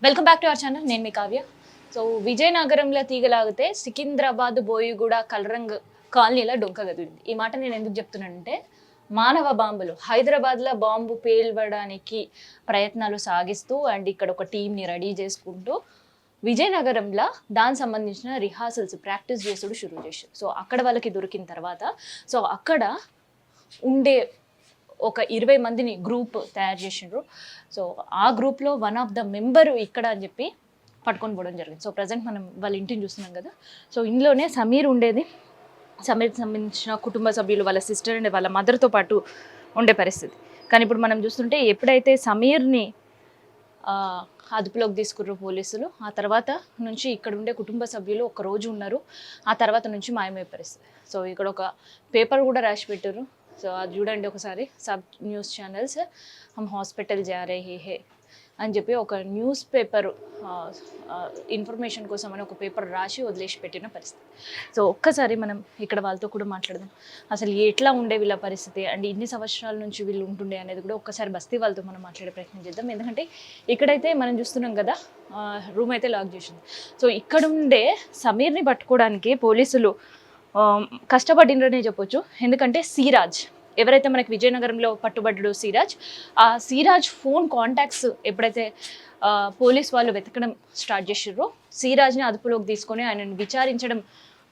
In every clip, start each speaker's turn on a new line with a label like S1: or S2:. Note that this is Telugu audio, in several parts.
S1: Welcome back to our channel. నేను మీ కావ్య. సో విజయనగరంలో తీగలాగితే సికింద్రాబాద్ బోయిగూడ కలరంగ్ కాలనీలో డొంక గదిలింది. ఈ మాట నేను ఎందుకు చెప్తున్నానంటే, మానవ బాంబులు హైదరాబాద్లో బాంబు పేల్వడానికి ప్రయత్నాలు సాగిస్తూ అండ్ ఇక్కడ ఒక టీంని రెడీ చేసుకుంటూ విజయనగరంలో దానికి సంబంధించిన రిహార్సల్స్ ప్రాక్టీస్ చేసుడు షురూ చేశారు. సో అక్కడ వాళ్ళకి దొరికిన తర్వాత సో అక్కడ ఉండే ఒక 20 మందిని గ్రూప్ తయారు చేసిండ్రు. సో ఆ గ్రూప్లో వన్ ఆఫ్ ద మెంబరు ఇక్కడ అని చెప్పి పట్టుకొని పోవడం జరిగింది. సో ప్రజెంట్ మనం వాళ్ళ ఇంటిని చూస్తున్నాం కదా. సో ఇందులోనే సమీర్ ఉండేది. సమీర్కి సంబంధించిన కుటుంబ సభ్యులు, వాళ్ళ సిస్టర్ అండ్ వాళ్ళ మదర్తో పాటు ఉండే పరిస్థితి. కానీ ఇప్పుడు మనం చూస్తుంటే ఎప్పుడైతే సమీర్ని అదుపులోకి తీసుకుర్రు పోలీసులు, ఆ తర్వాత నుంచి ఇక్కడ ఉండే కుటుంబ సభ్యులు ఒక రోజు ఉన్నారు, ఆ తర్వాత నుంచి మాయమయ్యే పరిస్థితి. సో ఇక్కడ ఒక పేపర్ కూడా రాసి పెట్టారు. సో అది చూడండి ఒకసారి. సబ్ న్యూస్ ఛానల్స్ హమ్ హాస్పిటల్ జా రహే హే అని చెప్పి ఒక న్యూస్ పేపర్ ఇన్ఫర్మేషన్ కోసం అని ఒక పేపర్ రాసి వదిలేసి పెట్టిన పరిస్థితి. సో ఒక్కసారి మనం ఇక్కడ వాళ్ళతో కూడా మాట్లాడదాం. అసలు ఎట్లా ఉండే వీళ్ళ పరిస్థితి అండ్ ఇన్ని సంవత్సరాల నుంచి వీళ్ళు ఉంటుండే అనేది కూడా ఒక్కసారి బస్తీ వాళ్ళతో మనం మాట్లాడే ప్రయత్నం చేద్దాం. ఎందుకంటే ఇక్కడైతే మనం చూస్తున్నాం కదా, రూమ్ అయితే లాక్ చేసింది. సో ఇక్కడ ఉండే సమీర్ని పట్టుకోవడానికి పోలీసులు కష్టపడిననే చెప్పొచ్చు. ఎందుకంటే సిరాజ్ ఎవరైతే మనకి విజయనగరంలో పట్టుబడ్డాడో ఆ సిరాజ్ ఫోన్ కాంటాక్ట్స్ ఎప్పుడైతే పోలీస్ వాళ్ళు వెతకడం స్టార్ట్ చేసిర్రో, సిరాజ్ని అదుపులోకి తీసుకొని ఆయనను విచారించడం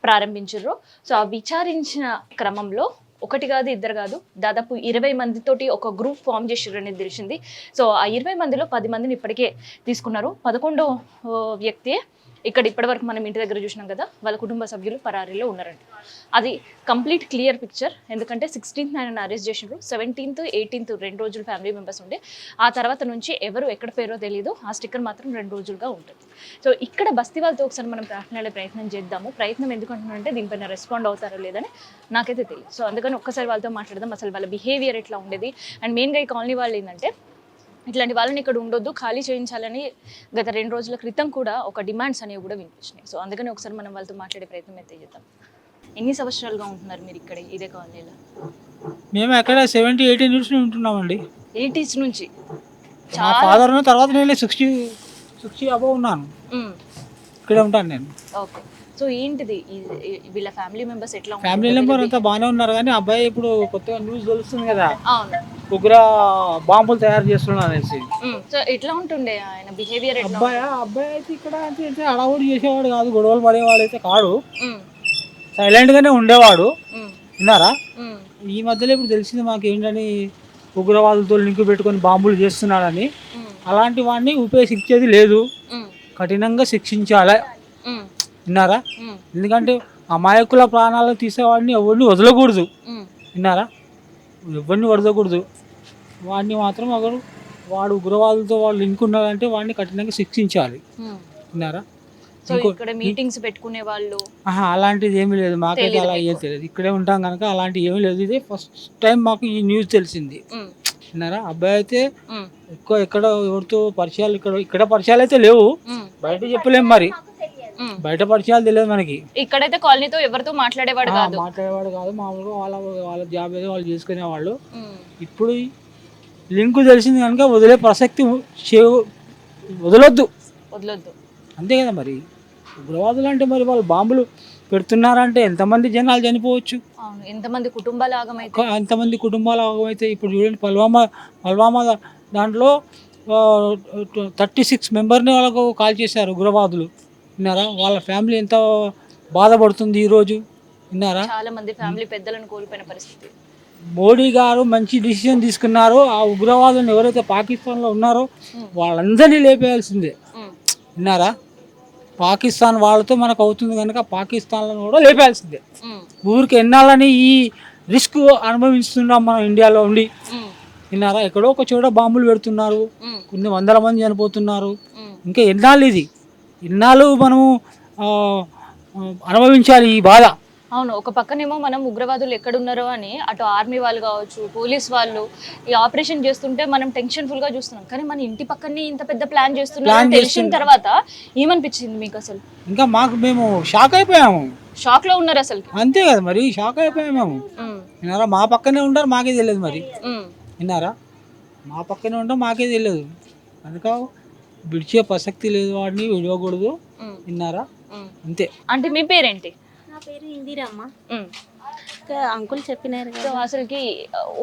S1: ప్రారంభించారు. సో ఆ విచారించిన క్రమంలో ఒకటి కాదు, ఇద్దరు కాదు, దాదాపు 20 మందితోటి ఒక గ్రూప్ ఫామ్ చేసిర్రు అనేది తెలిసింది. సో ఆ 20 మందిలో 10 మందిని ఇప్పటికే తీసుకున్నారు. 11వ వ్యక్తి ఇక్కడ ఇప్పటివరకు మనం ఇంటి దగ్గర చూసినాం కదా, వాళ్ళ కుటుంబ సభ్యులు పరారీలో ఉన్నారంట. అది కంప్లీట్ క్లియర్ పిక్చర్. ఎందుకంటే 16th ఆయన అరెస్ట్ చేసిండ్రు, 17th 18th 2 రోజులు ఫ్యామిలీ మెంబర్స్ ఉండే. ఆ తర్వాత నుంచి ఎవరు ఎక్కడ పేరో తెలియదు, ఆ స్టిక్కర్ మాత్రం 2 రోజులుగా ఉంటుంది. సో ఇక్కడ బస్తీ వాళ్ళతో ఒకసారి మనం మాట్లాడే ప్రయత్నం చేద్దాము. ప్రయత్నం ఎందుకు అంటున్నానంటే దీనిపైన రెస్పాండ్ అవుతారో లేదని నాకైతే తెలియదు. సో అందుకని ఒక్కసారి వాళ్ళతో మాట్లాడదాం. అసలు వాళ్ళ బిహేవియర్ ఎట్లా ఉండేది అండ్ మెయిన్గా ఈ కాలనీ వాళ్ళు ఏంటంటే ఇట్లాంటి వాళ్ళని ఇక్కడ ఉండొద్దు, ఖాళీ చేయించాలని గత 2 రోజుల క్రితం కూడా ఒక డిమాండ్స్ అనేవి కూడా వినిపించినాయి. సో అందుకని ఒకసారి మనం వాళ్ళతో మాట్లాడే ప్రయత్నం అయితే చేద్దాం. ఎన్ని సంవత్సరాలుగా ఉంటున్నారు మీరు ఇక్కడ ఇదే కాలనీలో?
S2: మేము అక్కడ 70-80 నుంచి ఉంటున్నామండి.
S1: 80s నుంచి?
S2: మా ఫాదర్ తర్వాత నేను 60 అబవ్ ఉన్నాను. ఇక్కడ ఉంటాను నేను.
S1: ఓకే. సో ఏంటిది వీళ్ళ ఫ్యామిలీ మెంబర్స్ ఎట్లా?
S2: ఫ్యామిలీ మెంబర్ అంతా బాగానే ఉన్నారు, కానీ అబ్బాయి ఇప్పుడు కొత్తగా న్యూస్ తెలుస్తుంది కదా,
S1: అవును,
S2: ఉగ్ర బాంబులు తయారు చేస్తున్నారు అనేసి.
S1: సో ఎట్లా ఉంటుండే ఆయన బిహేవియర్?
S2: అబ్బాయి అయితే ఇక్కడ అయితే అడవుడు చేసేవాడు కాదు, గొడవలు పడేవాడు అయితే కాడు, సైలెంట్ గానే ఉండేవాడు. విన్నారా? ఈ మధ్యలో ఇప్పుడు తెలిసింది మాకు ఏంటని, ఉగ్రవాదులతో లింక్ పెట్టుకొని బాంబులు చేస్తున్నాడని. అలాంటి వాడిని ఉపేక్షించేది లేదు, కఠినంగా శిక్షించాలి. విన్నారా? ఎందుకంటే అమాయకుల ప్రాణాలు తీసేవాడిని ఎవరిని వదలకూడదు. విన్నారా? ఎవరిని వదలకూడదు. వాడిని మాత్రం వాడు ఉగ్రవాదులతో వాళ్ళు లింక్ ఉన్నాడంటే వాడిని కఠినంగా శిక్షించాలి. విన్నారా?
S1: ఇక్కడ మీటింగ్స్ పెట్టుకునే వాళ్ళు
S2: అలాంటిది ఏమీ లేదు, మాకైతే అలా ఏం తెలియదు. ఇక్కడే ఉంటాం కనుక అలాంటివి ఏమీ లేదు. ఇదే ఫస్ట్ టైం మాకు ఈ న్యూస్ తెలిసింది. విన్నారా? అబ్బాయి అయితే ఎక్కువ ఎక్కడ ఎవరితో పరిచయాలు ఇక్కడ పరిచయాలు అయితే లేవు, బయట చెప్పలేము. మరి బయట పరిచయాలు తెలియదు మనకి.
S1: ఇక్కడైతే కాలనీతో ఎవరితో మాట్లాడేవాడు కాదు,
S2: మామూలుగా వాళ్ళ జాబ్ ఏదో వాళ్ళు చేసుకునేవాళ్ళు. ఇప్పుడు లింక్ తెలిసింది కనుక వదిలే ప్రసక్తి వదలొద్దు అంతే కదా. మరి ఉగ్రవాదులు అంటే మరి వాళ్ళు బాంబులు పెడుతున్నారంటే ఎంతమంది జనాలు చనిపోవచ్చు,
S1: ఎంతమంది కుటుంబాలు
S2: ఆగమైతే. ఇప్పుడు చూడండి, పల్వామా దాంట్లో 36 మెంబర్ని వాళ్ళకు కాల్ చేశారు ఉగ్రవాదులు. విన్నారా? వాళ్ళ ఫ్యామిలీ ఎంత బాధపడుతుంది ఈరోజు. విన్నారా?
S1: చాలా మంది ఫ్యామిలీ పెద్దలను కోల్పోయిన పరిస్థితి.
S2: మోడీ గారు మంచి డిసిషన్ తీసుకున్నారు. ఆ ఉగ్రవాదులను ఎవరైతే పాకిస్తాన్లో ఉన్నారో వాళ్ళందరినీ లేపేయాల్సిందే. విన్నారా? పాకిస్తాన్ వాళ్ళతో మనకు అవుతుంది కనుక పాకిస్తాన్లను కూడా లేపేయాల్సిందే. ఊరికి ఎన్నాళ్ళని ఈ రిస్క్ అనుభవిస్తున్నాం మనం ఇండియాలో ఉండి. విన్నారా? ఎక్కడో ఒక చోట బాంబులు పెడుతున్నారు, కొన్ని 100 మంది చనిపోతున్నారు. ఇంకా ఇన్నాళ్ళు మనము అనుభవించాలి ఈ బాధ.
S1: అవును, ఒక పక్కనేమో మనం ఉగ్రవాదులు ఎక్కడున్నారో అని అటు ఆర్మీ వాళ్ళు కావచ్చు, పోలీస్ వాళ్ళు ఈ ఆపరేషన్ చేస్తుంటే మనం టెన్షన్ ఫుల్ గా చూస్తున్నాం. కానీ మన ఇంటి పక్కనే ఇంత పెద్ద ప్లాన్ చేస్తున్నారు తెలిసిన తర్వాత ఏమనిపించింది మీకు అసలు?
S2: ఇంకా మేము షాక్ అయిపోయాము.
S1: షాక్ లో ఉన్నారు అసలు?
S2: అంతే కదా మరి, షాక్ అయిపోయాము మేము. విన్నారా? మా పక్కనే ఉంటారు, మాకే తెలియదు. మరి విన్నారా? మా పక్కనే ఉంటాం, మాకే తెలియదు కనుక విడిచే ప్రసక్తి లేదు, వాడిని విడవకూడదు. విన్నారా? అంతే.
S1: అంటే మీ పేరేంటి?
S3: నా పేరు ఇందిరమ్మ.
S1: ఉమ్.
S3: అంకుల్ చెప్పినారు
S1: సో
S3: కదా.
S1: అసలుకి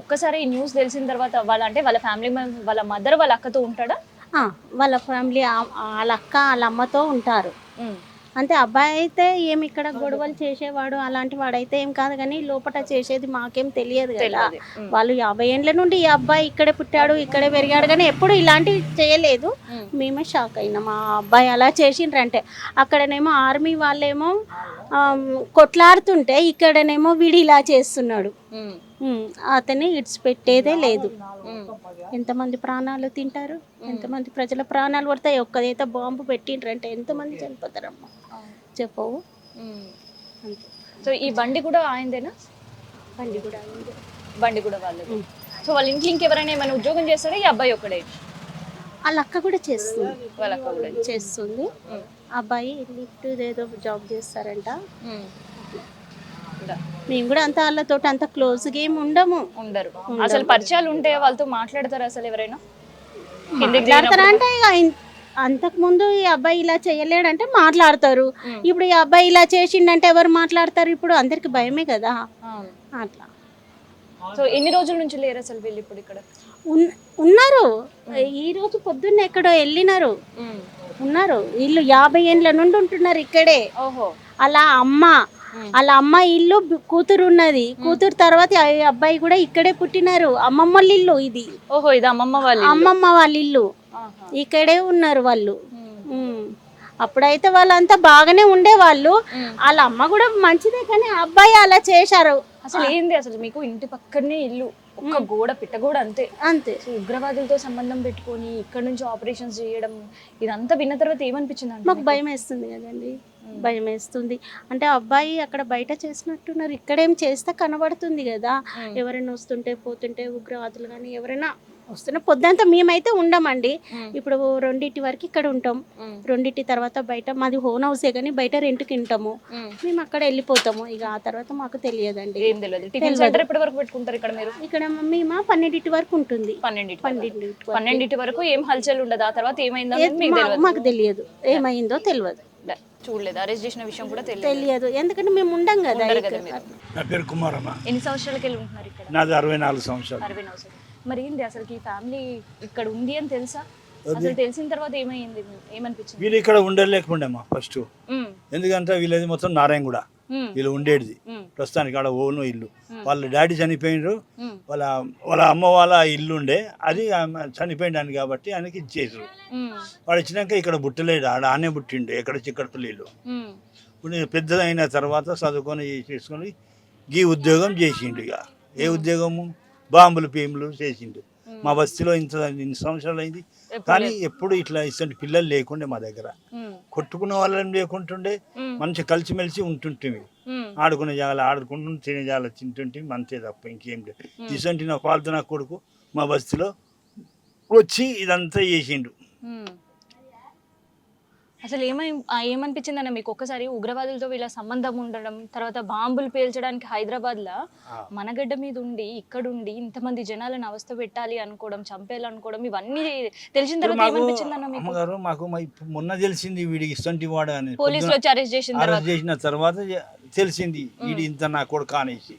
S1: ఒక్కసారి ఈ న్యూస్ తెలిసిన తర్వాత వాళ్ళ ఫ్యామిలీ మెంబర్, వాళ్ళ మదర్ వాళ్ళ అక్కతో ఉంటాడా?
S3: వాళ్ళ ఫ్యామిలీ వాళ్ళ అక్క వాళ్ళ అమ్మతో ఉంటారు. అంటే అబ్బాయి అయితే ఏమి ఇక్కడ గొడవలు చేసేవాడు అలాంటి వాడైతే ఏం కాదు, కానీ లోపల చేసేది మాకేం తెలియదు కదా. వాళ్ళు 50 ఏండ్ల నుండి ఈ అబ్బాయి ఇక్కడే పుట్టాడు ఇక్కడే పెరిగాడు, కానీ ఎప్పుడు ఇలాంటివి చేయలేదు. మేమే షాక్ అయినాం ఆ అబ్బాయి అలా చేసిండ్రంటే. అక్కడనేమో ఆర్మీ వాళ్ళేమో కొట్లాడుతుంటే ఇక్కడనేమో వీడు ఇలా చేస్తున్నాడు. అతన్ని ఇడిచిపెట్టేదే లేదు. ఎంతమంది ప్రాణాలు తింటారు, ఎంతమంది ప్రజల ప్రాణాలు పడతాయి. ఒక్కదైతే బాంబు పెట్టిండ్రంటే ఎంతమంది చనిపోతారమ్మా చెప్పవు.
S1: సో ఈ బండి కూడా ఆయనదేనా?
S3: బండి కూడా అయింది.
S1: బండి కూడా వాళ్ళది. సో వాళ్ళ ఇంట్లో ఇంకెవరైనా ఏమైనా ఉద్యోగం చేస్తారా? ఈ అబ్బాయి ఒక్కడే?
S3: వాళ్ళ అక్క కూడా చేస్తుంది.
S1: వాళ్ళ అక్క కూడా
S3: చేస్తుంది. అబ్బాయి లిఫ్ట్ ఏదో జాబ్ చేస్తారంట. మేము కూడా అంత వాళ్ళతో అంత క్లోజ్గా ఏమి ఉండము.
S1: ఉండరు. అసలు పరిచయాలు ఉంటే వాళ్ళతో మాట్లాడతారు అసలు ఎవరైనా?
S3: మాట్లాడతారా అంటే అంతకు ముందు ఈ అబ్బాయి ఇలా చేయలేడంటే మాట్లాడతారు. ఇప్పుడు ఈ అబ్బాయి ఇలా చేసిండంటే ఎవరు మాట్లాడతారు? ఇప్పుడు అందరికి భయమే కదా అట్లా.
S1: సో ఎన్ని రోజుల నుంచి లేరు అసలు వీళ్ళు ఇప్పుడు ఇక్కడ?
S3: ఉన్నారు. ఈ రోజు పొద్దున్న ఎక్కడో వెళ్ళినారు. ఉన్నారు. వీళ్ళు 50 ఏండ్ల నుండి ఉంటున్నారు ఇక్కడే.
S1: ఓహో.
S3: అలా అమ్మ ఇల్లు కూతురు ఉన్నది. కూతురు తర్వాత అబ్బాయి కూడా ఇక్కడే పుట్టినారు. అమ్మమ్మ వాళ్ళ ఇల్లు ఇది.
S1: ఓహో, ఇది అమ్మమ్మ
S3: వాళ్ళ ఇల్లు. ఇక్కడే ఉన్నారు వాళ్ళు. అప్పుడైతే వాళ్ళంతా బాగానే ఉండేవాళ్ళు. వాళ్ళ అమ్మ కూడా మంచిదే, కానీ అబ్బాయి అలా చేశారు.
S1: అసలు ఏంది అసలు మీకు ఇంటి పక్కనే ఇల్లు, ఒక్క గోడ పిట్టగోడ అంతే
S3: అంతే.
S1: ఉగ్రవాదులతో సంబంధం పెట్టుకొని ఇక్కడ నుంచి ఆపరేషన్స్ చేయడం, ఇదంతా విన్న తర్వాత ఏమనిపించింది అంటే?
S3: మాకు భయం వేస్తుంది కదండి, భయం వేస్తుంది. అంటే అబ్బాయి అక్కడ బయట చేసినట్టున్నారు, ఇక్కడేం చేస్తే కనబడుతుంది కదా. ఎవరైనా వస్తుంటే పోతుంటే ఉగ్రవాదులు కానీ ఎవరైనా వస్తున్న పొద్దంతా మేమైతే ఉండమండి. ఇప్పుడు 2 వరకు ఇక్కడ ఉంటాం. 2 తర్వాత బయట, మాది హోన్ హౌసే కానీ బయట రెంట్కి ఉంటాము. మేము అక్కడ వెళ్ళిపోతాము. ఇక ఆ తర్వాత మాకు తెలియదండి.
S1: ఏం తెలియదు. టిఫిన్ సెంటర్ ఎప్పటి వరకు పెట్టుకుంటారు ఇక్కడ మీరు?
S3: ఇక్కడ మేము 12 వరకు ఉంటుంది.
S1: 12 వరకు ఏం హల్చల్ ఉండదు. ఆ తర్వాత ఏమైందో
S3: మాకు తెలియదు. ఏమైందో తెలియదు.
S1: చూడలేదు. అరెస్ట్ చేసిన విషయం కూడా
S3: తెలియదు, ఎందుకంటే మేము ఉండం కదా.
S4: నా పేరు కుమారమ్మ.
S1: ఎన్ని సంవత్సరాలకి వెళ్ళి ఉంటున్నారు ఇక్కడ?
S4: నాది 64 సంవత్సరాలు.
S1: 64 సంవత్సరాలు. మరి ఏంటి అసలు ఈ ఫ్యామిలీ ఇక్కడ ఉంది అని తెలుసా? అసలు తెలిసిన తర్వాత ఏమైంది, ఏమనిపించింది?
S4: వీళ్ళు ఇక్కడ ఉండలేకపోండేమ్మా ఫస్ట్. ఎందుకంటే వీళ్ళది మొత్తం నారాయణగూడ వీళ్ళు ఉండేది. ప్రస్తుతానికి ఆడ ఓను ఇల్లు. వాళ్ళ డాడీ చనిపోయినారు. వాళ్ళ అమ్మ వాళ్ళ ఇల్లు ఉండే, అది చనిపోయిండాను కాబట్టి ఆయనకి ఇచ్చేసారు. వాడు వచ్చినాక ఇక్కడ పుట్టలేడు, ఆనే పుట్టిండు. ఎక్కడ చిక్కడపల్లిలో పెద్దదైన తర్వాత చదువుకొని చేసుకొని ఈ ఉద్యోగం చేసిండు. ఇక ఏ ఉద్యోగము? బాంబులు పీములు చేసిండు. మా బస్తీలో ఇన్ని సంవత్సరాలు అయింది, కానీ ఎప్పుడు ఇట్లా ఇటువంటి పిల్లలు లేకుండే మా దగ్గర. కొట్టుకునే వాళ్ళని లేకుంటుండే, మంచి కలిసిమెలిసి ఉంటుంటే ఆడుకునే జాగాలు ఆడుకుంటూ తినే జాగాలు తింటుంటే అంతే తప్ప ఇంకేం లేదు. ఇటువంటి నా పాలతో నా కొడుకు మా బస్తీలో వచ్చి ఇదంతా చేసిండు.
S1: అసలు ఏమనిపించింది అన్న మీకు ఒక్కసారి? ఉగ్రవాదులతో వీళ్ళ సంబంధం ఉండడం, తర్వాత బాంబులు పేల్చడానికి హైదరాబాద్లో మన గడ్డ మీద ఉండి ఇక్కడుండి ఇంతమంది జనాలను అవస్థ పెట్టాలి అనుకోవడం, చంపేయాలనుకోవడం, ఇవన్నీ తెలిసిన తర్వాత ఏమనిపించింది అన్న మీకు?
S4: అమ్మగారు, మాకు మొన్న తెలిసింది వీడికి ఇష్టంటి వాడు అని.
S1: పోలీసులు వచ్చి అరెస్ట్ చేసిన
S4: తర్వాత తెలిసింది వీడి ఇంత నా కొడుకు అనేసి.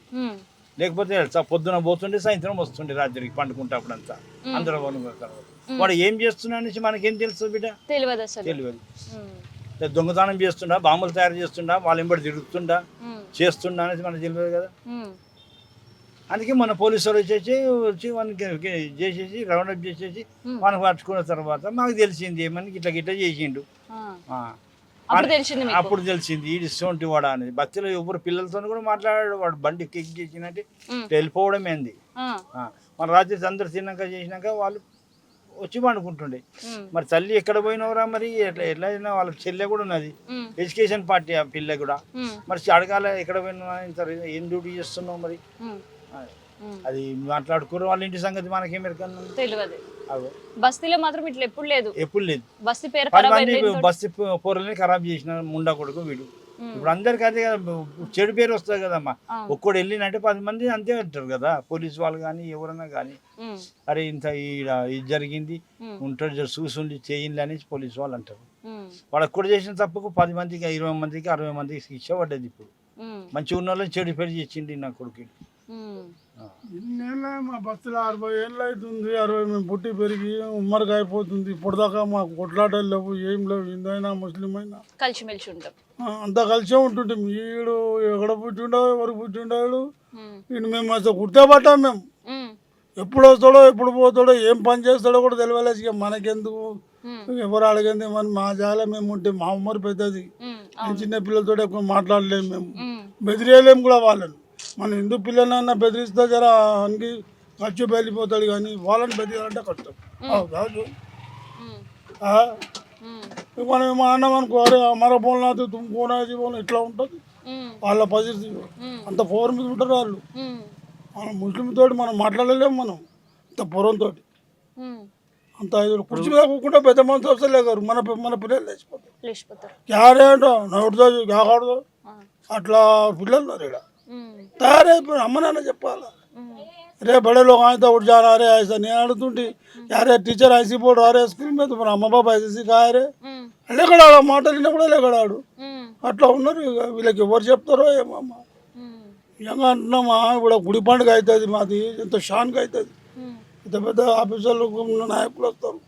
S4: లేకపోతే పొద్దున పోతుండే సాయంత్రం వస్తుండే రాత్రికి పండుకుంటప్పుడంతా అందరూ వాడు ఏం చేస్తున్నా అనేసి మనకేం తెలుసు బిడ్డ?
S1: తెలియదు అసలు.
S4: తెలియదు. దొంగతనం చేస్తుండా, బాంబులు తయారు చేస్తుండా, వాళ్ళ ఎంబడి తిరుగుతుండా, చేస్తుండా అనేసి మనకు తెలియదు కదా. అందుకే మన పోలీసు వాళ్ళు వచ్చి వానికి చేసేసి రౌండప్ చేసేసి మనకు పట్టుకున్న తర్వాత మాకు తెలిసింది ఏమని ఇట్లా గిట్లా చేసిండు. అప్పుడు తెలిసింది ఈ ఇటువంటి వాడా అనేది. భక్తిలో ఎవరు పిల్లలతో కూడా మాట్లాడాడు. వాడు బండి కిక్ చేసినట్టు వెళ్ళిపోవడం ఏంది. మన రాత్రి అందరు తిన్నాక చేసినాక వాళ్ళు వచ్చి పండుకుంటుండే. మరి తల్లి ఎక్కడ పోయినవరా? మరి ఎట్లా అయినా వాళ్ళ చెల్లె కూడా ఉన్నది, ఎడ్యుకేషన్ పార్టీ ఆ పిల్ల కూడా. మరి అడగాల ఎక్కడ పోయినా, ఏం డ్యూటీ చేస్తున్నావు మరి అది మాట్లాడుకోరు. వాళ్ళ ఇంటి సంగతి మనకేం
S1: తెలియదు. బస్తీలో మాత్రం ఇట్లా ఎప్పుడు లేదు.
S4: ఎప్పుడు లేదు.
S1: బస్తీ పేరు
S4: బస్తీ పోరల్ని ఖరాబ్ చేసిన ముండా కొడుకు వీడు. ఇప్పుడు అందరికి అదే కదా, చెడు పేరు వస్తుంది కదమ్మా. ఒక్కడు వెళ్ళినంటే 10 మంది అంతే అంటారు కదా, పోలీసు వాళ్ళు కానీ ఎవరైనా కానీ. అరే ఇంత ఇది జరిగింది ఉంటాడు చూసుండి చేయండి అనేసి పోలీసు వాళ్ళు అంటారు. వాడు ఒక్కడు చేసిన తప్పుకు 10 మందికి 20 మందికి 60 మందికి శిక్ష పడ్డది. ఇప్పుడు మంచిగా ఉన్న వాళ్ళని చెడు పేరు చేసిండి నా కొడుకు.
S5: ఇన్నేళ్ళ మా బస్సులో 60 ఏళ్ళు అవుతుంది. 60 మేము పుట్టి పెరిగి ఉమ్మరికి అయిపోతుంది. ఇప్పటిదాకా మాకు కొట్లాటలు లేవు, ఏం లేవు. హిందైనా ముస్లిం అయినా
S1: కలిసిమెలిసి ఉంటాం.
S5: అంతా కలిసే ఉంటుంటే వీడు ఎక్కడ పుట్టిండో ఎవరు పుట్టిండాడు వీడు మేము అసలు గుర్తుపట్టాం. మేము ఎప్పుడు వస్తాడో ఎప్పుడు పోతాడో ఏం పని చేస్తాడో కూడా తెలియలేదు. ఇక మనకెందుకు ఎవరు అడిగింది మన మా జాల మేము ఉంటే మా ఉమ్మరు పెద్దది. చిన్న పిల్లలతో ఎక్కువ మాట్లాడలేము, మేము బెదిరియలేము కూడా వాళ్ళని. మన హిందూ పిల్లలన్నా బెదిరిస్తే జర అనికి ఖర్చు వెళ్ళిపోతాడు, కానీ వాళ్ళని బెదిరాలంటే కష్టం కాదు. మనం ఏమో అన్నాం అనుకో, అరే మన పోలనాథ్ తుమ్ముకోనా జీవనం ఇట్లా ఉంటుంది వాళ్ళ పరిస్థితి. అంత పవర్ మీద ఉంటారు వాళ్ళు. మనం ముస్లిం తోటి మనం మాట్లాడలేము, మనం అంత పొరంతో అంత కుర్చీ మీద కూకుంటే పెద్ద మంది వస్తలేగారు. మన పిల్లలు లేచిపోతారు. క్యారే అంటో నవ్వుతో కాకూడదు అట్లా పిల్లలు ఉన్నారు ఇక్కడ తయారైపోయి. అమ్మ నాన్న చెప్పాలా, रे बड़े लोग आए तो उठ जा रहा रे ऐसा नहीं आड़ुंटी यारे टीचर ऐसी बोल रहा रे स्कूल में तो अम्मा बाबा ऐसे सिखाया रे లేకడాడు మాటలు కూడా లేకడాడు. అట్లా ఉన్నారు. వీళ్ళకి ఎవరు చెప్తారో ఏమమ్మా. నిజంగా అంటున్నామా, ఇప్పుడు గుడి పండుగ అవుతుంది మాది, ఎంత షాన్గా అవుతుంది. పెద్ద పెద్ద ఆఫీసర్లు నాయకులు వస్తారు.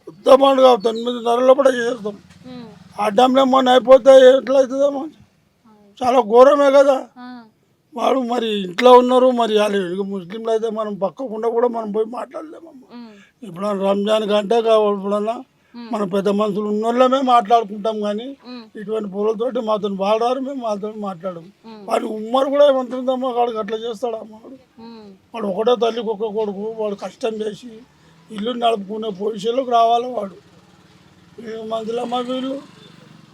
S5: పెద్ద పండుగ 9:30 కూడా చేస్తాం. ఆ టైంలో మొన్న అయిపోతే ఎట్లా అవుతుందమ్మా, చాలా ఘోరమే కదా. వాడు మరి ఇంట్లో ఉన్నారు, మరి వాళ్ళు ముస్లింలు అయితే మనం పక్కకుండా కూడా మనం పోయి మాట్లాడలేమమ్మా. ఇప్పుడు రంజాన్ కంటే ఇప్పుడన్నా మన పెద్ద మనుషులు ఉన్నోళ్ళమే మాట్లాడుకుంటాం, కానీ ఇటువంటి పూలతోటి మాతో బాడారు, మేము మాతో మాట్లాడము. వాడి ఉమ్మరు కూడా ఏమంటుందమ్మా, వాడికి అట్లా చేస్తాడమ్మా. వాడు ఒకటే తల్లికి ఒక్క కొడుకు, వాడు కష్టం చేసి ఇల్లు నడుపుకునే పొజిషన్లోకి రావాలి వాడు. మందులమ్మ వీళ్ళు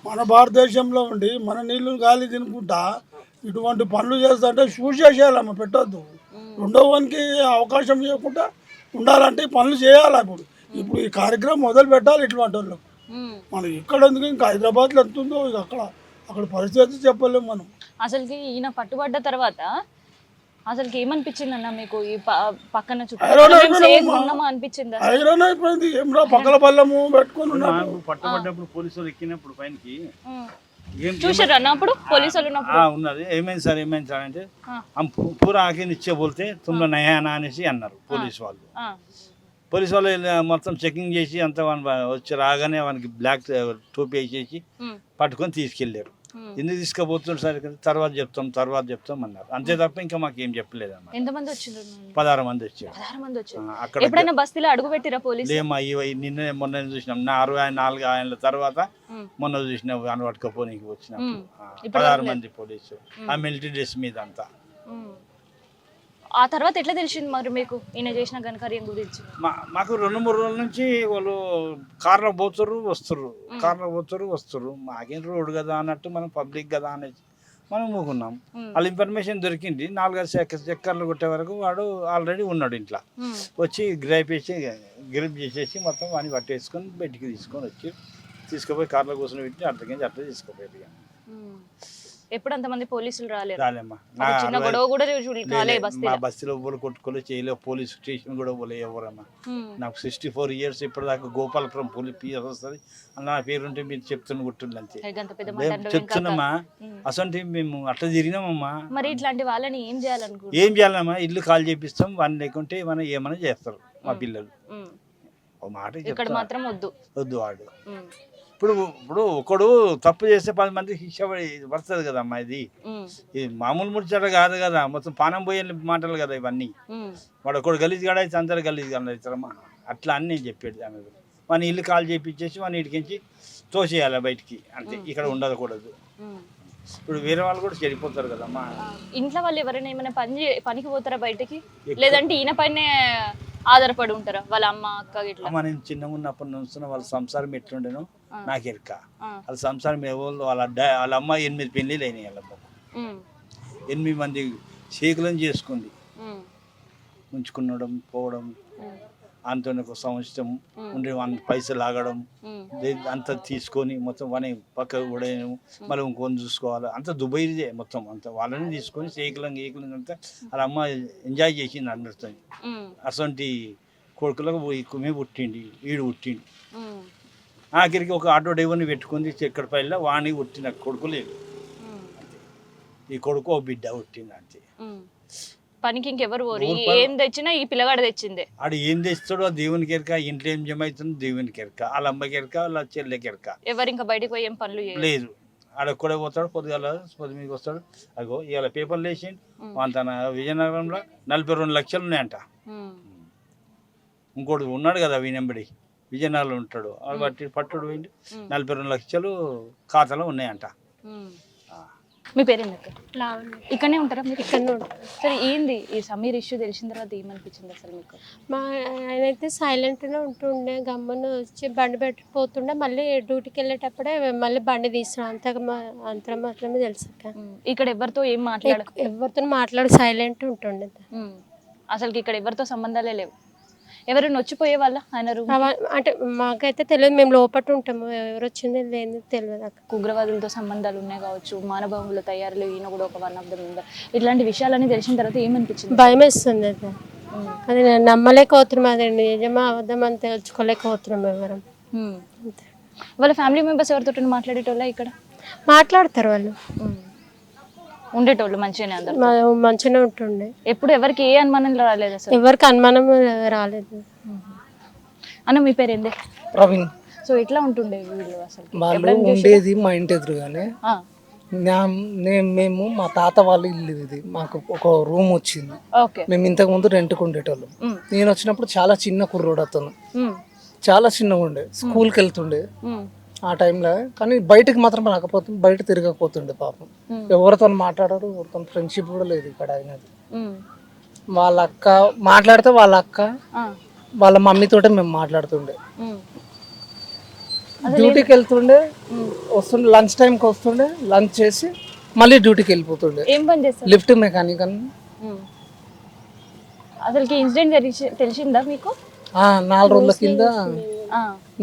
S5: మన భారతదేశంలో ఉండి మన నీళ్ళు గాలి తినుకుంటా ఇటువంటి పనులు చేస్తుంటే చూసేసేయాలమ్మ, పెట్టద్దు. రెండో వానికి అవకాశం ఇవ్వకుండా ఉండాలంటే ఈ పనులు చేయాలి. ఇప్పుడు ఈ కార్యక్రమం మొదలు పెట్టాలి ఇటువంటి వాళ్ళకు. మనం ఇక్కడ ఎందుకు, ఇంకా హైదరాబాద్లో ఎంత ఉందో ఇక అక్కడ పరిస్థితి చెప్పలేము మనం.
S1: అసలుకి ఈయన పట్టుబడ్డ తర్వాత అసలుకి ఏమనిపించింది అన్న మీకు? ఈ పక్కన అనిపించిందా?
S5: ఐరన్ అయిపోయింది. ఏమరా పక్కల పల్లెము పెట్టుకుని ఉన్నాడు.
S4: పట్టుబడ్డప్పుడు పోలీసులు ఎక్కినప్పుడు పైనకి
S1: చూసారు అన్న అప్పుడు పోలీసులు
S4: ఉన్నది. ఏమైంది సార్ అంటే పూరా ఆకి నిచ్చే బోల్తే తుమ్లో నయానా అనేసి అన్నారు పోలీసు వాళ్ళు. పోలీసు వాళ్ళు మొత్తం చెకింగ్ చేసి అంతా వచ్చి రాగానే వానికి బ్లాక్ టోపీ వేసేసి పట్టుకొని తీసుకెళ్ళారు. ఎందుకు తీసుకుపోతున్నారు సార్, తర్వాత చెప్తాం అన్నారు. అంతే తప్ప ఇంకా మాకు ఏం చెప్పలేదు అన్న.
S1: ఎంతమంది వచ్చారు?
S4: 16 మంది వచ్చారు.
S1: అక్కడ ఎప్పుడైనా బస్తీలో అడుగు పెట్టిరా పోలీసు?
S4: లేమా, నిన్న మొన్న చూసినాం. 64 ఏళ్ళ తర్వాత మొన్న చూసినాం పట్టుకపోనీకి వచ్చినప్పుడు 16 మంది పోలీసు ఆ మిలిటరీ డ్రెస్ మీద అంతా.
S1: ఆ తర్వాత ఎట్లా తెలిసింది మరి మీకు ఈయన చేసిన ఘనకార్యం గురించి?
S4: మాకు 2-3 రోజుల నుంచి వాళ్ళు కార్లో పోతారు వస్తారు. మాకేం రోడ్డు కదా అన్నట్టు, మనం పబ్లిక్ కదా అనేసి మనం ఊకున్నాం. వాళ్ళ ఇన్ఫర్మేషన్ దొరికింది. 4-5 చక్కర్లు కొట్టే వరకు వాడు ఆల్రెడీ ఉన్నాడు ఇంట్లో. వచ్చి గ్రిప్ చేసేసి మొత్తం వాడిని పట్టేసుకొని బయటికి తీసుకుపోయి కార్లో కూర్చొని పెట్టి అర్థం అట్లా తీసుకుపోయారు.
S1: ఎప్పుడు అంతమంది పోలీసులు
S4: రాలేమ్మా. మా బస్తీలో ఎవరు కొట్టుకోలే, చేయలేవు. పోలీస్ స్టేషన్ కూడా పోలే ఎవరమ్మా. నాకు 64 years ఇప్పటిదాకా గోపాలపురం పోలీస్ పిఎస్ వస్తుంది. నా పేరుంటే మీరు చెప్తున్న గుర్తుంది అంతే. చెప్తున్నామా, అసలు మేము అట్లా తిరిగినామమ్మా.
S1: మరి ఇట్లాంటి వాళ్ళని ఏం
S4: చేయాలమ్మా? ఇల్లు కాల్ చేపిస్తాం, వాడిని లేకుంటే ఏమైనా చేస్తారు మా పిల్లలు. ఓ మాట ఇక్కడ
S1: మాత్రం వద్దు
S4: వాడు. ఇప్పుడు ఒకడు తప్పు చేస్తే 10 మంది శిక్ష పడుతుంది కదమ్మా. ఇది మామూలు ముడిచట కాదు కదా, మొత్తం పానం పోయే మాటలు కదా ఇవన్నీ. వాడు ఒకడు గలీజ్ కాడ అయితే అందరు గలీజ్ అవుతారమ్మా. అట్లా అని నేను చెప్పేది. ఆమె మన ఇల్లు కాల్ చేపించేసి వాడిని ఇడికించి తోసేయాలి బయటికి, అంతే. ఇక్కడ ఉండకూడదు. ఇప్పుడు వేరే వాళ్ళు కూడా చెడిపోతారు కదమ్మా.
S1: ఇంట్లో వాళ్ళు ఎవరైనా ఏమైనా పనికి పోతారా బయటకి, లేదంటే ఈయన పైన ఆధారపడి ఉంటారా వాళ్ళ అమ్మ అక్క గిట్లా?
S4: నేను చిన్నగా ఉన్నప్పటి నుంచి వాళ్ళ సంసారం ఎట్లుండేనో నాకు ఎరక. వాళ్ళ సంసారం వాళ్ళ అమ్మ 8 పెళ్ళిళ్ళు అయినాయి. వాళ్ళ 8 మంది షేకులను చేసుకుంది, ఉంచుకునడం పోవడం. అంత ఒక సంవత్సరం ఉండి పైసలు ఆగడం అంతా తీసుకొని మొత్తం వాని పక్కకు కూడా మళ్ళీ ఇంకొని చూసుకోవాలి అంత దుబాయ్దే మొత్తం అంతా వాళ్ళని తీసుకొని ఏకలంగా అంతా వాళ్ళ అమ్మ ఎంజాయ్ చేసింది అందరితో. అసొంటి కొడుకులకు ఎక్కువమే పుట్టిండి ఈడు పుట్టిండి. ఆఖరికి ఒక ఆటో డ్రైవర్ని పెట్టుకుంది చెక్కడపల్లిలో వాణి పుట్టిన కొడుకు లేదు అంతే. ఈ కొడుకు ఓ బిడ్డ పుట్టింది అంతే.
S1: పనికి ఇంకెవరు పోరు, ఏం తెచ్చినా ఈ పిల్లగాడు తెచ్చిందే.
S4: ఆడు ఏం తెస్తాడో దేవునికి ఎరక, ఇంట్లో ఏం జమ అవుతుందో దేవునికి ఎరక, వాళ్ళ అమ్మకి ఎరక, వాళ్ళ చెల్లెకి ఎరక.
S1: ఎవరు ఇంకా బయటకు పోయి ఏం పనులు
S4: లేదు. ఆడ కూడా పోతాడు, పొద్దు మీదకి వస్తాడు. అగో ఇవాళ పేపర్లు వేసిండు తన విజయనగరంలో 42 లక్షలు ఉన్నాయంట. ఇంకోటి ఉన్నాడు కదా వినంబడి విజయనగరంలో ఉంటాడు, బట్టి పట్టుడు పోయిండు 42 లక్షలు ఖాతాలో ఉన్నాయంట.
S1: మీ పేరేంది అక్క? ఇక్కడనే ఉంటారా మీరు? ఇక్కడనే ఉంటారు. సరే ఏంది ఈ సమీర్ ఇష్యూ తెలిసిన తర్వాత ఏమనిపించింది అసలు మీకు?
S3: మా ఆయన అయితే సైలెంట్గా ఉంటుండే, గమ్మున వచ్చి బండి పెట్టిపోతుండే, మళ్ళీ డ్యూటీకి వెళ్ళేటప్పుడే మళ్ళీ బండి తీసిన అంత మాత్రమే తెలుసు.
S1: ఇక్కడ ఎవరితో ఏం
S3: ఎవరితో మాట్లాడి సైలెంట్ ఉంటుండే.
S1: అసలు ఇక్కడ ఎవరితో సంబంధాలే లేవు. ఎవరైనా వచ్చిపోయే వాళ్ళ ఆయన రూమ్
S3: అంటే మాకైతే తెలియదు, మేము లోపల ఉంటాము, ఎవరు వచ్చింది లేదు తెలియదు. అక్కడ
S1: ఉగ్రవాదులతో సంబంధాలు ఉన్నాయి కావచ్చు, మానభంగుల తయారీలో ఈయన కూడా ఒక వన్ ఆఫ్ ద మెంబర్. ఇట్లాంటి విషయాలన్నీ తెలిసిన తర్వాత ఏమనిపించింది?
S3: భయం వేస్తుంది. అది నేను నమ్మలేకపోతున్నాం, అది నిజమా అబద్ధం అని తెలుసుకోలేకపోతున్నాం ఎవరం.
S1: వాళ్ళ ఫ్యామిలీ మెంబర్స్ ఎవరితో మాట్లాడేటోళ్ళ? ఇక్కడ
S3: మాట్లాడతారు వాళ్ళు,
S1: ఉండేటోళ్ళు మంచిగానే, అందరూ
S3: మంచిగానే ఉంటుండే.
S1: ఎప్పుడు ఎవరికి ఏ అనుమానం రాలేదు అసలు?
S3: ఎవరికి అనుమానం రాలేదు.
S1: అన్న మీ పేరు ఏంది?
S6: ప్రవీణ్.
S1: సో ఎట్లా ఉంటుండే వీళ్ళు అసలు?
S6: వాళ్ళు ఉండేది మా ఇంటి ఎదురుగానే. మేము మా తాత వాళ్ళ ఇల్లు ఇది, మాకు ఒక రూమ్ వచ్చింది. మేము ఇంతకు ముందు రెంట్కి ఉండేటోళ్ళం. నేను వచ్చినప్పుడు చాలా చిన్న కుర్రోడు అతను, చాలా చిన్నగా ఉండే, స్కూల్కి వెళ్తుండే ఆ టైంలో. కానీ బయటకు మాత్రం రాకపోతుంది, బయట తిరగకపోతుండే పాపం. ఎవరితో మాట్లాడారు, ఎవరితో ఫ్రెండ్షిప్ కూడా లేదు ఇక్కడ అయినది. వాళ్ళ అక్క మాట్లాడితే వాళ్ళ అక్క వాళ్ళ మమ్మీతోటే మేము మాట్లాడుతుండే. డ్యూటీకి వెళ్తుండే, వస్తుండే, లంచ్ టైంకి వస్తుండే, లంచ్ చేసి మళ్ళీ డ్యూటీకి వెళ్ళిపోతుండే.
S1: ఏం పని చేస్తారు?
S6: లిఫ్ట్ మెకానిక్ అని.
S1: అసలు ఇన్సిడెంట్ తెలిసిందా మీకు?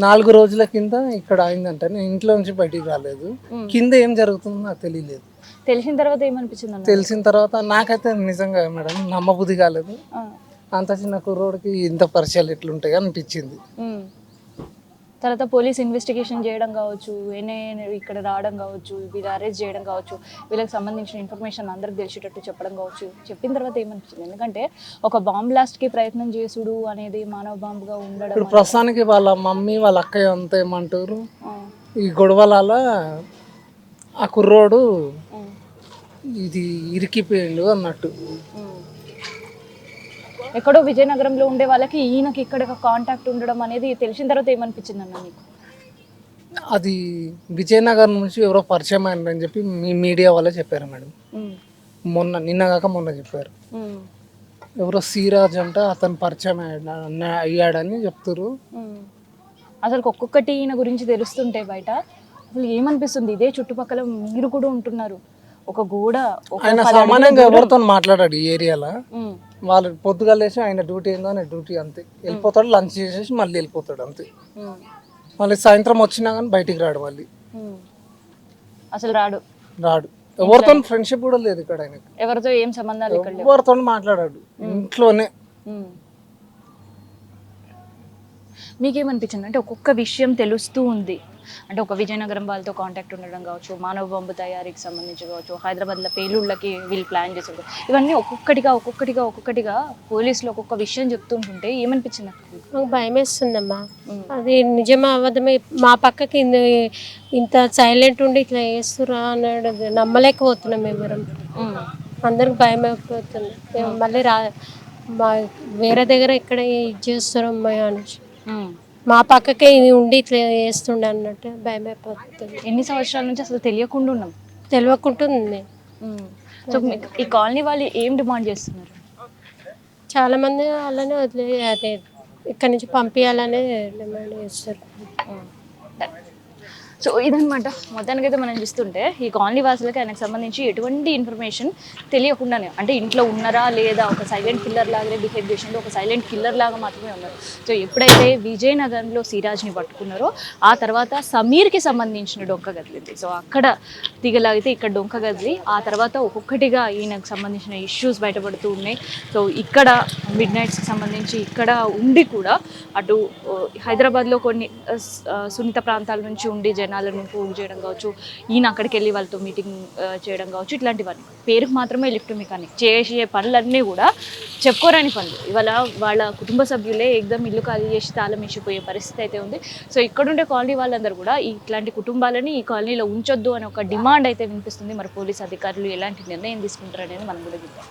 S6: 4 రోజుల కింద ఇక్కడ అయిందంట. నేను ఇంట్లో నుంచి బయటికి రాలేదు, కింద ఏం జరుగుతుందో నాకు తెలియలేదు.
S1: తెలిసిన తర్వాత ఏమనిపించింది?
S6: తెలిసిన తర్వాత నాకైతే నిజంగా మేడం నమ్మబుద్ధి కాలేదు. అంత చిన్న కుర్రోడికి ఇంత పరిచయాలు ఎట్లుంటాయి అనిపించింది.
S1: తర్వాత పోలీస్ ఇన్వెస్టిగేషన్ చేయడం కావచ్చు, ఇక్కడ రావడం కావచ్చు, వీళ్ళు అరెస్ట్ చేయడం కావచ్చు, వీళ్ళకి సంబంధించిన ఇన్ఫర్మేషన్ అందరికి తెలిసేటట్టు చెప్పడం కావచ్చు. చెప్పిన తర్వాత ఏమనిపించింది? ఎందుకంటే ఒక బాంబ్ బ్లాస్ట్కి ప్రయత్నం చేసుడు అనేది మానవ బాంబుగా ఉండడం.
S6: ఇప్పుడు ప్రస్తుతానికి వాళ్ళ మమ్మీ వాళ్ళ అక్కయ్య అంతా ఏమంటారు, ఈ గొడవల ఆ కుర్రోడు ఇది ఇరికిపోయిండు అన్నట్టు.
S1: ఎక్కడో విజయనగరంలో ఉండే వాళ్ళకి ఈయనకి ఇక్కడ కాంటాక్ట్ ఉండడం అనేది తెలిసిన తర్వాత ఏమనిపించింది అన్న మీకు?
S6: అది విజయనగరం నుంచి ఎవరో పరిచయం అయిందని చెప్పి మీ మీడియా వాళ్ళే చెప్పారు మేడం. నిన్నగాక మొన్న చెప్పారు. ఎవరో సిరాజ్ అంట, అతను పరిచయం అయ్యాడని చెప్తారు.
S1: అసలు ఒక్కొక్కటి ఈయన గురించి తెలుస్తుంటే బయట అసలు ఏమనిపిస్తుంది? ఇదే చుట్టుపక్కల మీరు కూడా ఉంటున్నారు, ఒక గోడ,
S6: ఆయన సామాన్యంగా ఎవరితో మాట్లాడాడు ఈ ఏరియాలో. వాళ్ళు పొద్దుగా లేచి ఆయన డ్యూటీ ఏందో ఆయన డ్యూటీ అంతే, వెళ్ళిపోతాడు, లంచ్ చేసేసి మళ్ళీ వెళ్ళిపోతాడు అంతే. మళ్ళీ సాయంత్రం వచ్చినా కానీ బయటికి రాడు, మళ్ళీ
S1: అసలు రాడు.
S6: ఎవరితో ఫ్రెండ్షిప్ కూడా లేదు ఇక్కడ ఆయనకి,
S1: ఎవరితో ఏం సంబంధాలు,
S6: ఎవరితో మాట్లాడాడు ఇంట్లోనే.
S1: మీకేమనిపించింది అంటే ఒక్కొక్క విషయం తెలుస్తూ ఉంది అంటే ఒక విజయనగరం వాళ్ళతో కాంటాక్ట్ ఉండడం కావచ్చు, మానవ బాంబు తయారీకి సంబంధించి కావచ్చు, హైదరాబాద్లో పేలుళ్ళకి వీళ్ళు ప్లాన్ చేసారు, ఇవన్నీ ఒక్కొక్కటిగా పోలీసులు ఒక్కొక్క విషయం చెప్తుంటుంటే ఏమనిపించింది?
S3: నాకు భయం వేస్తుందమ్మా, అది నిజమా అబద్ధమే. మా పక్కకి ఇంత సైలెంట్ ఉండి ఇట్లా వేస్తురా అన్నాడు, నమ్మలేకపోతున్నాం ఎవరం. అందరికి భయం అయిపోతుంది, మళ్ళీ వేరే దగ్గర ఎక్కడ ఇది చేస్తారో అమ్మాయి అనేసి మా పక్కకే ఇది ఉండి ఇట్లా వేస్తుండే అన్నట్టు భయం అయిపోతుంది.
S1: ఎన్ని సంవత్సరాల నుంచి అసలు
S3: తెలియకుంటుంది.
S1: సో ఈ కాలనీ వాళ్ళు ఏం డిమాండ్ చేస్తున్నారు?
S3: చాలా మంది అలానే అదే ఇక్కడ నుంచి పంపించాలనే డిమాండ్ చేస్తారు.
S1: సో ఇదనమాట మొత్తానికైతే మనం చూస్తుంటే ఈ కాలనీ వాసులకి ఆయనకు సంబంధించి ఎటువంటి ఇన్ఫర్మేషన్ తెలియకుండానే, అంటే ఇంట్లో ఉన్నారా లేదా, ఒక సైలెంట్ కిల్లర్ లాగానే బిహేవ్ చేసిండు, ఒక సైలెంట్ కిల్లర్ లాగా మాత్రమే ఉన్నారు. సో ఎప్పుడైతే విజయనగరంలో సిరాజ్ని పట్టుకున్నారో ఆ తర్వాత సమీర్కి సంబంధించిన డొంక గదిలింది. సో అక్కడ తీగలాగితే ఇక్కడ డొంక గదిలి ఆ తర్వాత ఒక్కొక్కటిగా ఈయనకు సంబంధించిన ఇష్యూస్ బయటపడుతూ ఉన్నాయి. సో ఇక్కడ మిడ్ నైట్స్కి సంబంధించి ఇక్కడ ఉండి కూడా అటు హైదరాబాద్లో కొన్ని సున్నిత ప్రాంతాల నుంచి ఉండి జనాలను పోగు చేయడం కావచ్చు, ఈయన అక్కడికి వెళ్ళి వాళ్ళతో మీటింగ్ చేయడం కావచ్చు, ఇట్లాంటివన్నీ పేరుకు మాత్రమే లిఫ్ట్ మెకానిక్ చేసే పనులన్నీ కూడా చెప్పుకోరాని పనులు. ఇవాళ వాళ్ళ కుటుంబ సభ్యులే ఎగ్జామ్ ఇల్లు ఖాళీ చేసి తాళం వేసిపోయే పరిస్థితి అయితే ఉంది. సో ఇక్కడుండే కాలనీ వాళ్ళందరూ కూడా ఇట్లాంటి కుటుంబాలని ఈ కాలనీలో ఉంచొద్దు అనే ఒక డిమాండ్ అయితే వినిపిస్తుంది. మరి పోలీస్ అధికారులు ఎలాంటి నిర్ణయం తీసుకుంటారనేది మనం కూడా చూద్దాం.